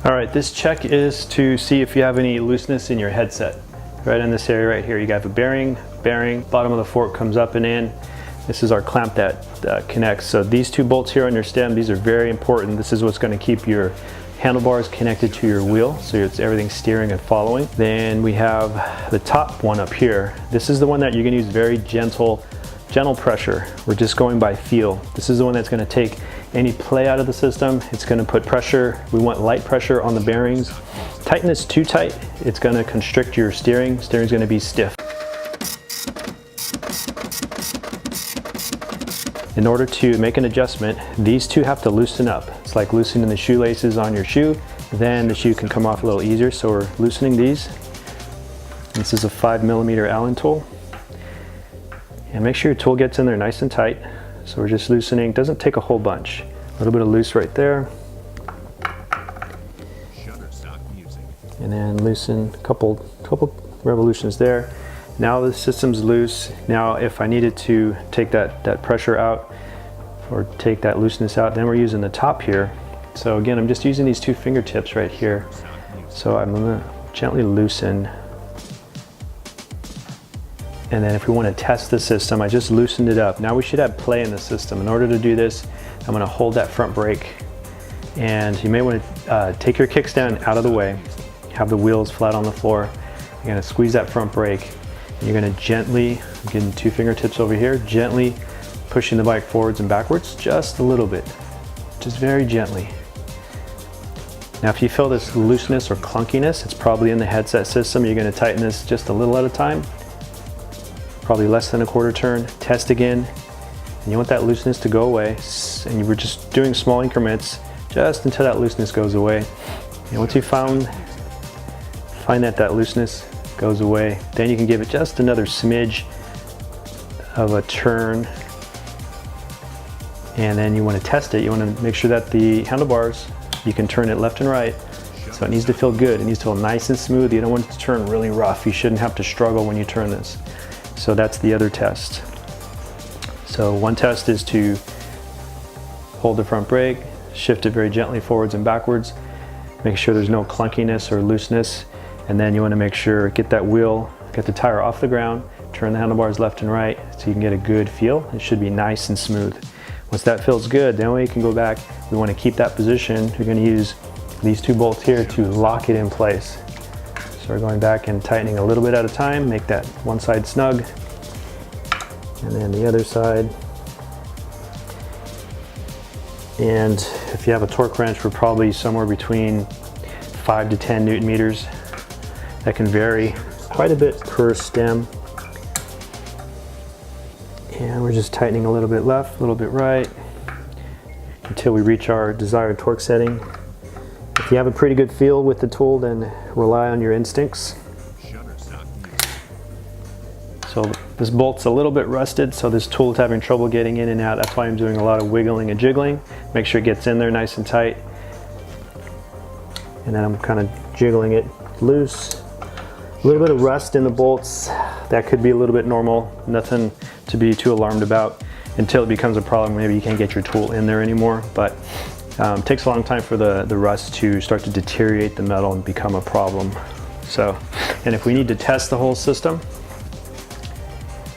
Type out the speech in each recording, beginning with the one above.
All right, this check is to see if you have any looseness in your headset. Right in this area right here, you got the bearing, bottom of the fork comes up and in. This is our clamp that connects. So these two bolts here on your stem, these are very important. This is what's going to keep your handlebars connected to your wheel, so it's everything steering and following. Then we have the top one up here. This is the one that you're going to use very gentle pressure. We're just going by feel. This is the one that's going to take any play out of the system. It's going to put pressure. We want light pressure on the bearings. Tighten this too tight, it's going to constrict your steering. Steering's going to be stiff. In order to make an adjustment, these two have to loosen up. It's like loosening the shoelaces on your shoe. Then the shoe can come off a little easier. So we're loosening these. This is a 5mm Allen tool. And make sure your tool gets in there nice and tight. So we're just loosening. Doesn't take a whole bunch. A little bit of loose right there. And then loosen a couple revolutions there. Now the system's loose. Now if I needed to take that pressure out or take that looseness out, then we're using the top here. So again, I'm just using these two fingertips right here. So I'm gonna gently loosen. And then if we want to test the system, I just loosened it up. Now we should have play in the system. In order to do this, I'm going to hold that front brake. And you may want to take your kickstand out of the way. Have the wheels flat on the floor. You're going to squeeze that front brake. And you're going to gently, I'm getting two fingertips over here, gently pushing the bike forwards and backwards just a little bit. Just very gently. Now if you feel this looseness or clunkiness, it's probably in the headset system. You're going to tighten this just a little at a time. Probably less than a quarter turn. Test again, and you want that looseness to go away. And you were just doing small increments just until that looseness goes away. And once you find that looseness goes away, then you can give it just another smidge of a turn. And then you want to test it. You want to make sure that the handlebars, you can turn it left and right. So it needs to feel good. It needs to feel nice and smooth. You don't want it to turn really rough. You shouldn't have to struggle when you turn this. So that's the other test. So one test is to hold the front brake, shift it very gently forwards and backwards, make sure there's no clunkiness or looseness, and then you want to make sure, get that wheel, get the tire off the ground, turn the handlebars left and right so you can get a good feel. It should be nice and smooth. Once that feels good, then we can go back. We want to keep that position. We're going to use these two bolts here to lock it in place. So we're going back and tightening a little bit at a time, make that one side snug, and then the other side. And if you have a torque wrench, we're probably somewhere between 5 to 10 Newton meters. That can vary quite a bit per stem. And we're just tightening a little bit left, a little bit right, until we reach our desired torque setting. If you have a pretty good feel with the tool, then rely on your instincts. So this bolt's a little bit rusted, so this tool is having trouble getting in and out. That's why I'm doing a lot of wiggling and jiggling. Make sure it gets in there nice and tight. And then I'm kind of jiggling it loose. A little bit of rust in the bolts. That could be a little bit normal. Nothing to be too alarmed about until it becomes a problem. Maybe you can't get your tool in there anymore. But it takes a long time for the rust to start to deteriorate the metal and become a problem. So, and if we need to test the whole system,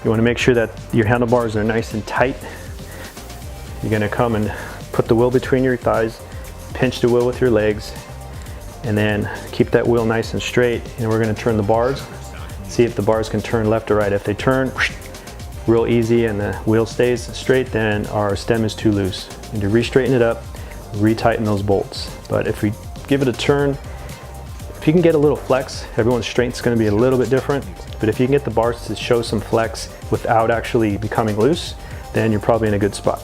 you want to make sure that your handlebars are nice and tight. You're going to come and put the wheel between your thighs, pinch the wheel with your legs, and then keep that wheel nice and straight. And we're going to turn the bars, see if the bars can turn left or right. If they turn real easy and the wheel stays straight, then our stem is too loose. And to re-straighten it up, retighten those bolts. But if we give it a turn, if you can get a little flex, everyone's strength is going to be a little bit different, but if you can get the bars to show some flex without actually becoming loose, then you're probably in a good spot.